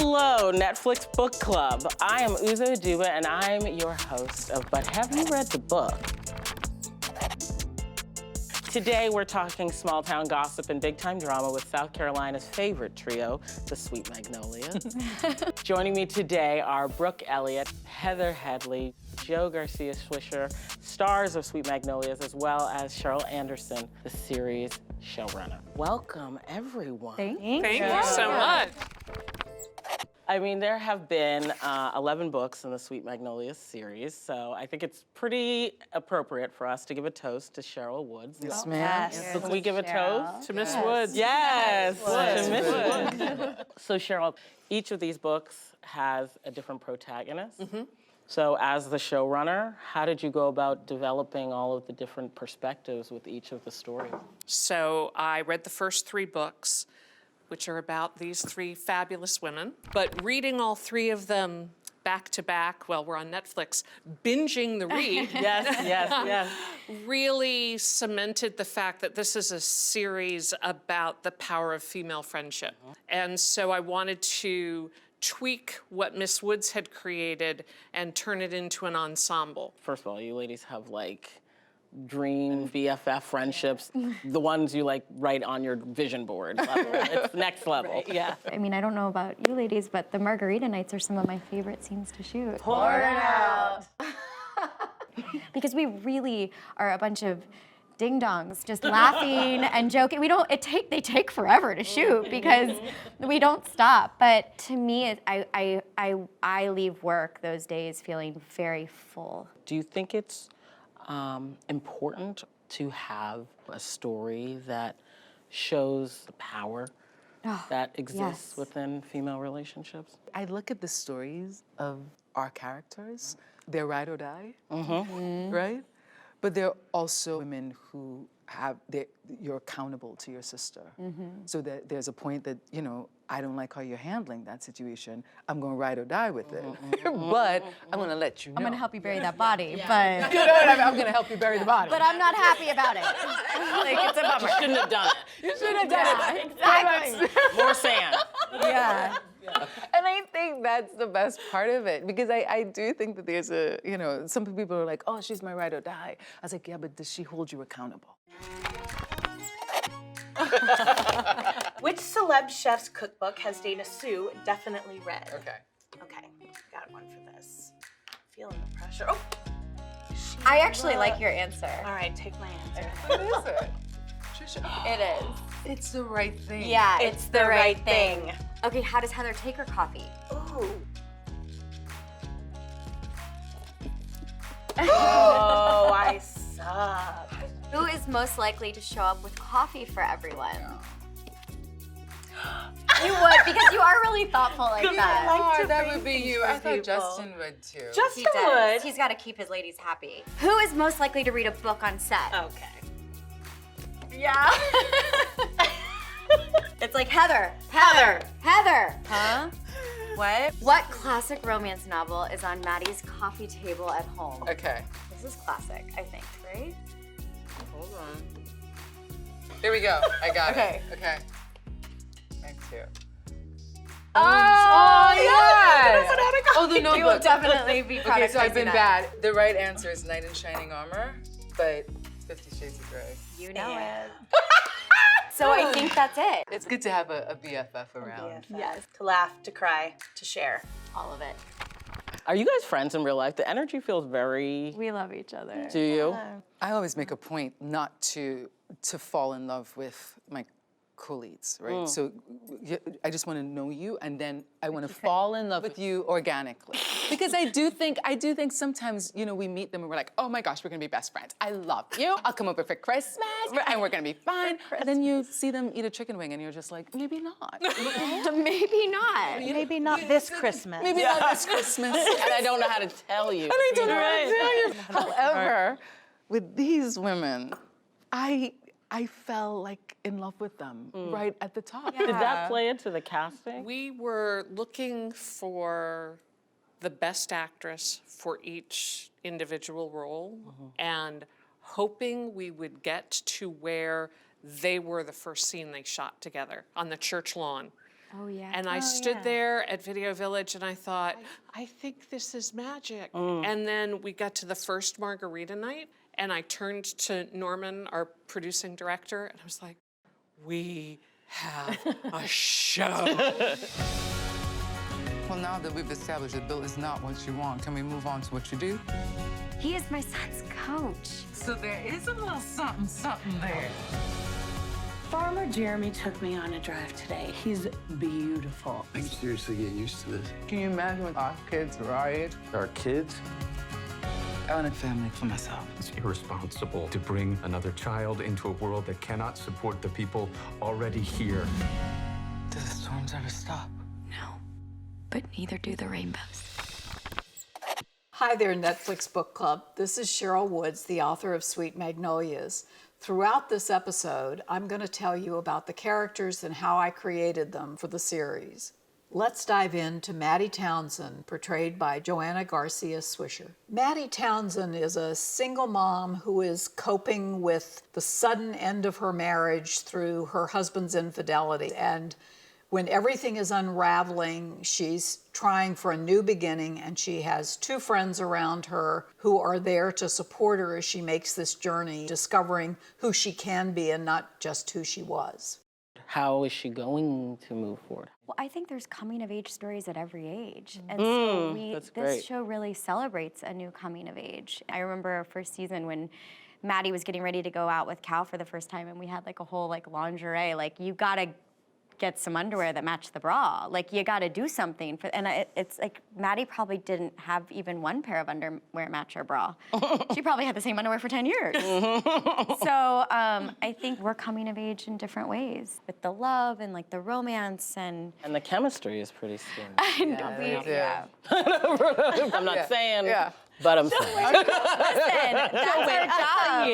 Hello, Netflix Book Club. I am Uzo Aduba, and I'm your host of But Have You Read the Book? Today, we're talking small town gossip and big time drama with South Carolina's favorite trio, the Sweet Magnolias. Joining me today are Brooke Elliott, Heather Headley, Joe Garcia Swisher, stars of Sweet Magnolias, as well as Cheryl Anderson, the series showrunner. Welcome, everyone. Thank you so much. I mean, there have been 11 books in the Sweet Magnolias series, so I think it's pretty appropriate for us to give a toast to Cheryl Woods. Yes, ma'am. So can we give a toast? To Miss Woods. Yes, Woods. to Miss Woods. So Cheryl, each of these books has a different protagonist. So as the showrunner, how did you go about developing all of the different perspectives with each of the stories? So I read the first 3 books, which are about these 3 fabulous women. But reading all 3 of them back to back, well, we're on Netflix, binging the read. Yes. Really cemented the fact that this is a series about the power of female friendship. And so I wanted to tweak what Miss Woods had created and turn it into an ensemble. First of all, you ladies have like dream BFF friendships, the ones you like write on your vision board level. It's next level. Right, yeah. I mean, I don't know about you ladies, but the margarita nights are some of my favorite scenes to shoot. Pour it out. Because we really are a bunch of ding-dongs just laughing and joking. They take forever to shoot because we don't stop. But to me, I leave work those days feeling very full. Do you think it's important to have a story that shows the power that exists yes. within female relationships? I look at the stories of our characters. They're ride or die, right? But they're also women who you're accountable to your sister. So that there's a point that, I don't like how you're handling that situation. I'm going to ride or die with it. But I'm going to let you know. I'm gonna help you bury that body, but I'm going to help you bury the body. but I'm not happy about it. Like, it's a bummer. You shouldn't have done it. You should have done it. Exactly. More sand. Yeah. And I think that's the best part of it, because I do think that there's some people are like, oh, she's my ride or die. I was like, yeah, but does she hold you accountable? Which celeb chef's cookbook has Dana Sue definitely read? Okay, got one for this. Feeling the pressure. Oh! I actually like your answer. All right, take my answer. What is it? It is. It's the right thing. Yeah, It's the right thing. Okay, how does Heather take her coffee? Ooh. Oh, I suck. Who is most likely to show up with coffee for everyone? You would, because you are really thoughtful like that. like to that bring would be things you. for I thought people. Justin would too. Justin He does. would. He's got to keep his ladies happy. Who is most likely to read a book on set? Okay. Yeah. It's like Heather. Heather. Huh? What? What classic romance novel is on Maddie's coffee table at home? Okay. This is classic, I think, right? Hold on. Here we go. I got Okay. it. Okay. Mine too. Oh, yes! Oh, the You will Notebook. definitely be proud Okay, of so I've been Christina. bad. The right answer is Knight in Shining Armor, but it's 50 Shades of Grey. You know it. So I think that's it. It's good to have a BFF around. Yes. To laugh, to cry, to share. All of it. Are you guys friends in real life? The energy feels very... We love each other. Do you? I always make a point not to fall in love with my co-leads, right? So I just want to know you, and then I want to fall in love with you organically. Because I do think sometimes, we meet them and we're like, oh my gosh, we're gonna be best friends. I love you. I'll come over for Christmas, and we're gonna be fine. And then you see them eat a chicken wing, and you're just like, maybe not. Maybe not. Maybe not this Christmas. Maybe not this Christmas. And I don't know how to tell you. And I don't know what to tell you. However, with these women, I fell like in love with them right at the top. Did that play into the casting? We were looking for the best actress for each individual role and hoping we would get to where they were the first scene they shot together on the church lawn. Oh, yeah. And I stood there at Video Village and I thought, I think this is magic. And then we got to the first margarita night and I turned to Norman, our producing director, and I was like, we have a show. Well, now that we've established that Bill is not what you want, can we move on to what you do? He is my son's coach. So there is a little something there. Farmer Jeremy took me on a drive today. He's beautiful. I'm seriously getting used to this. Can you imagine when our kids are our age? Our kids? I want a family for myself. It's irresponsible to bring another child into a world that cannot support the people already here. Do the storms ever stop? No, but neither do the rainbows. Hi there, Netflix Book Club. This is Cheryl Woods, the author of Sweet Magnolias. Throughout this episode, I'm going to tell you about the characters and how I created them for the series. Let's dive into Maddie Townsend, portrayed by Joanna Garcia Swisher. Maddie Townsend is a single mom who is coping with the sudden end of her marriage through her husband's infidelity. And when everything is unraveling, she's trying for a new beginning, and she has two friends around her who are there to support her as she makes this journey, discovering who she can be and not just who she was. How is she going to move forward? Well, I think there's coming of age stories at every age. And so that's this great. show really celebrates a new coming of age. I remember our first season when Maddie was getting ready to go out with Cal for the first time, and we had like a whole like lingerie, like you gotta get some underwear that match the bra. Like you gotta do something. It's like Maddie probably didn't have even one pair of underwear match her bra. She probably had the same underwear for 10 years. So I think we're coming of age in different ways with the love and like the romance and the chemistry is pretty soon. yeah. I'm not saying, but I'm saying. Listen, that's our job.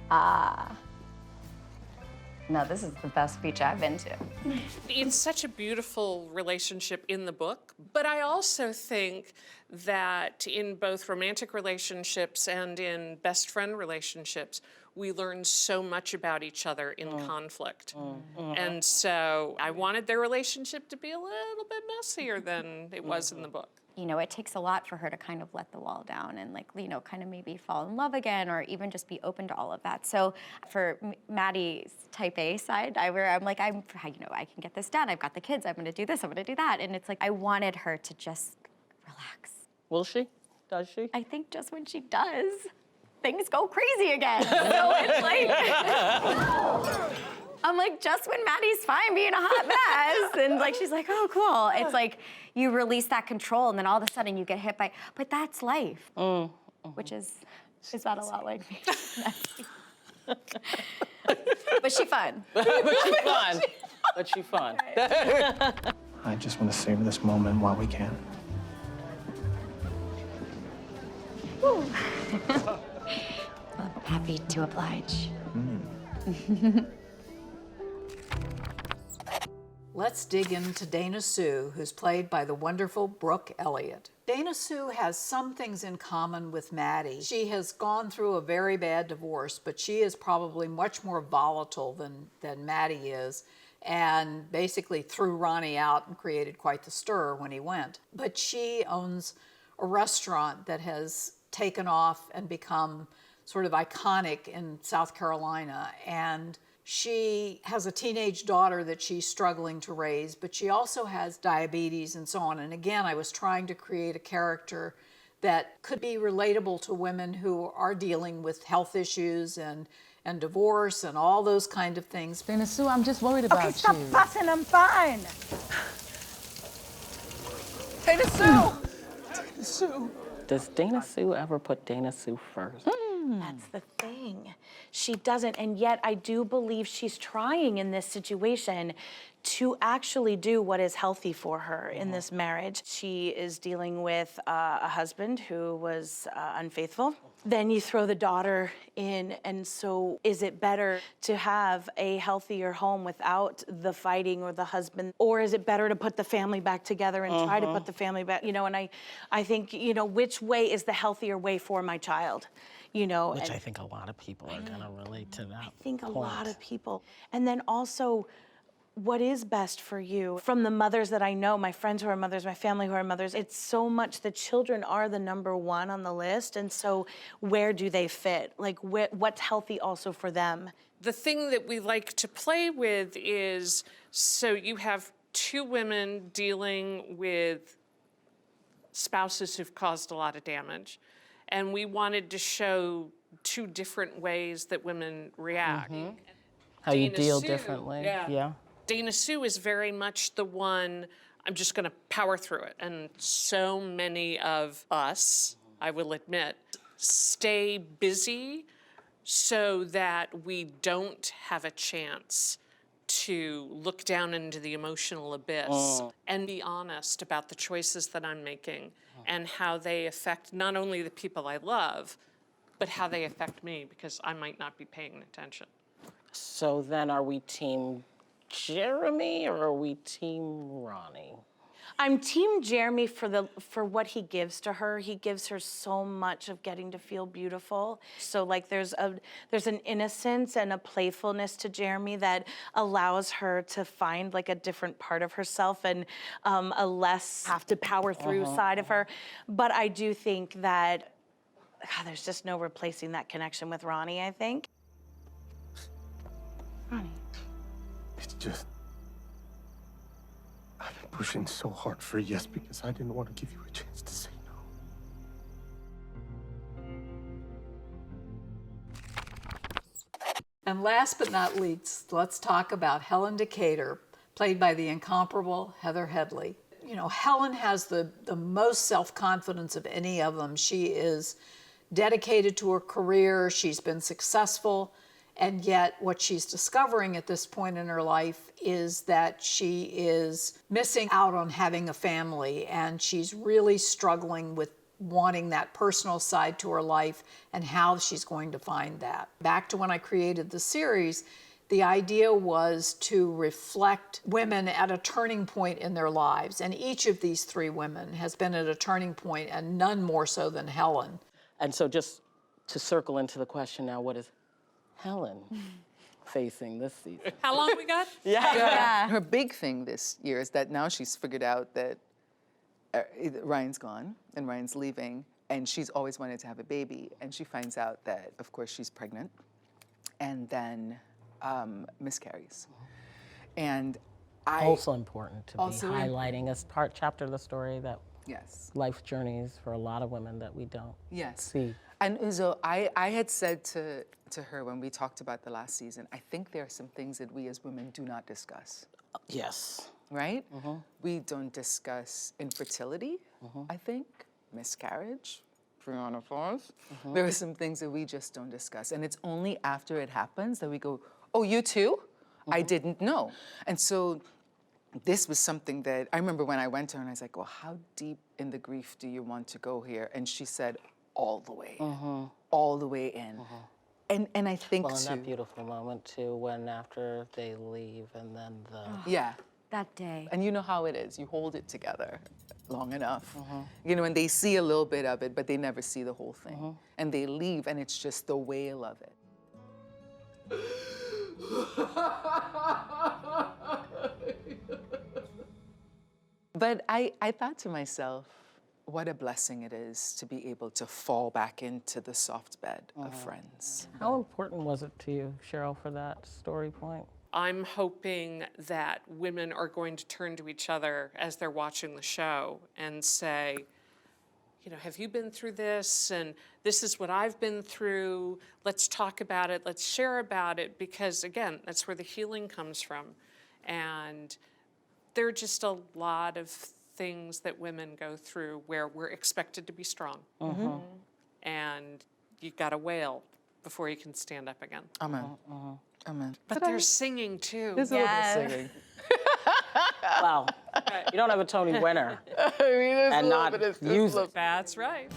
Yeah. No, this is the best beach I've been to. It's such a beautiful relationship in the book, but I also think that in both romantic relationships and in best friend relationships, we learn so much about each other in conflict. And so I wanted their relationship to be a little bit messier than it was in the book. You know, it takes a lot for her to kind of let the wall down and like, you know, kind of maybe fall in love again or even just be open to all of that. So for Maddie's type A side, I'm like, I can get this done. I've got the kids. I'm going to do this. I'm going to do that. And it's like, I wanted her to just relax. Will she? Does she? I think just when she does, things go crazy again. So it's like, I'm like, just when Maddie's fine being a hot mess, and like she's like, oh, cool. It's like you release that control, and then all of a sudden you get hit by. But that's life, which is that a lot like me? But she fun. But she fun. But she fun. I just want to savor this moment while we can. I'm happy to oblige. Let's dig into Dana Sue, who's played by the wonderful Brooke Elliott. Dana Sue has some things in common with Maddie. She has gone through a very bad divorce, but she is probably much more volatile than Maddie is, and basically threw Ronnie out and created quite the stir when he went. But she owns a restaurant that has taken off and become sort of iconic in South Carolina, and she has a teenage daughter that she's struggling to raise, but she also has diabetes and so on. And again, I was trying to create a character that could be relatable to women who are dealing with health issues and divorce and all those kind of things. Dana Sue, I'm just worried about you. Stop fussing, I'm fine. Dana Sue! Dana Sue. Does Dana Sue ever put Dana Sue first? That's the thing. She doesn't, and yet I do believe she's trying in this situation to actually do what is healthy for her in this marriage. She is dealing with a husband who was unfaithful. Then you throw the daughter in, and so is it better to have a healthier home without the fighting or the husband, or is it better to put the family back together and try to put the family back, you know, and I think, you know, which way is the healthier way for my child, you know? Which and I think a lot of people are gonna relate to that. I think a lot point. of people. And then also, what is best for you? From the mothers that I know, my friends who are mothers, my family who are mothers, it's so much the children are the number one on the list. And so where do they fit? Like what's healthy also for them? The thing that we like to play with is, so you have two women dealing with spouses who've caused a lot of damage. And we wanted to show two different ways that women react. How you Dana deal Sue, differently. yeah. Dana Sue is very much the one, I'm just gonna power through it. And so many of us, I will admit, stay busy so that we don't have a chance to look down into the emotional abyss and be honest about the choices that I'm making and how they affect not only the people I love, but how they affect me, because I might not be paying attention. So then are we team Jeremy or are we team Ronnie? I'm team Jeremy for what he gives to her. He gives her so much of getting to feel beautiful. So like there's an innocence and a playfulness to Jeremy that allows her to find like a different part of herself and a less have to power through side of her. But I do think that there's just no replacing that connection with Ronnie, I think. Ronnie. It's just... I've been pushing so hard for a yes because I didn't want to give you a chance to say no. And last but not least, let's talk about Helen Decatur, played by the incomparable Heather Headley. You know, Helen has the most self-confidence of any of them. She is dedicated to her career. She's been successful. And yet what she's discovering at this point in her life is that she is missing out on having a family, and she's really struggling with wanting that personal side to her life and how she's going to find that. Back to when I created the series, the idea was to reflect women at a turning point in their lives. And each of these three women has been at a turning point, and none more so than Helen. And so just to circle into the question now, what is Helen facing this season? How long we got? Yeah. Her big thing this year is that now she's figured out that Ryan's gone and Ryan's leaving, and she's always wanted to have a baby. And she finds out that, of course, she's pregnant, and then miscarries. And Also important to be highlighting as chapter of the story that life journeys for a lot of women that we don't see. And so I had said to her when we talked about the last season, I think there are some things that we as women do not discuss. Yes. Right? We don't discuss infertility, I think, miscarriage, Brianna Falls. There are some things that we just don't discuss. And it's only after it happens that we go, oh, you too? I didn't know. And so this was something that I remember when I went to her and I was like, well, how deep in the grief do you want to go here? And she said, all the way, all the way in. And I think in too, that beautiful moment too, when after they leave and then that day. And you know how it is. You hold it together long enough. You know, and they see a little bit of it, but they never see the whole thing. And they leave, and it's just the wail of it. But I thought to myself, what a blessing it is to be able to fall back into the soft bed of friends. How important was it to you, Cheryl, for that story point? I'm hoping that women are going to turn to each other as they're watching the show and say, you know, have you been through this? And this is what I've been through. Let's talk about it. Let's share about it. Because again, that's where the healing comes from. And there are just a lot of things that women go through where we're expected to be strong. And you gotta wail before you can stand up again. Amen. Amen. But there's singing too. There's a little bit of singing. Well, you don't have a Tony winner I mean, there's and a little not bit of use it. That's right.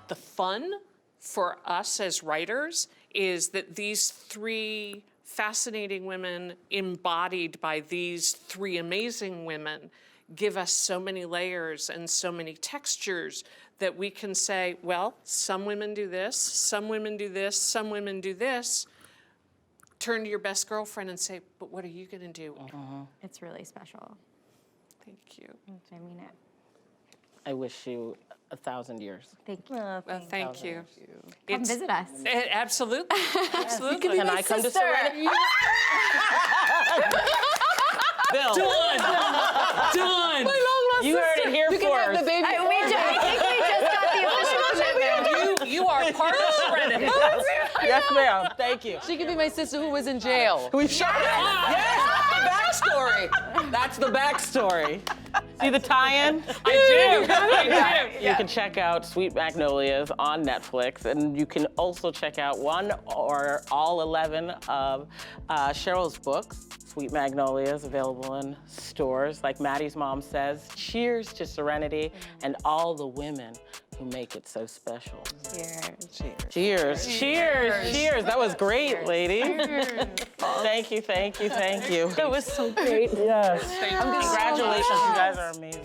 The fun for us as writers is that these three fascinating women embodied by these three amazing women give us so many layers and so many textures that we can say, well, some women do this, some women do this, some women do this. Turn to your best girlfriend and say, but what are you gonna do? It's really special. Thank you. I mean it. I wish you 1,000 years. Thank you. Well, thank you. Come visit us. Absolutely, absolutely. Can I come to Serenity? Bill. Done. You heard it here You can have first. the baby. I think we just got the official commitment. You are part of Serenity. Yes, ma'am. Thank you. She could be my sister who was in jail. We shot it. Yes, the backstory. That's the backstory. See the tie-in? I do. You can check out Sweet Magnolias on Netflix, and you can also check out one or all 11 of Cheryl's books. Sweet Magnolias, available in stores. Like Maddie's mom says, cheers to Serenity and all the women who make it so special. Cheers. Cheers. That was great, lady. Thank you. That was so great. Yes. Thank you. Congratulations, you guys are amazing.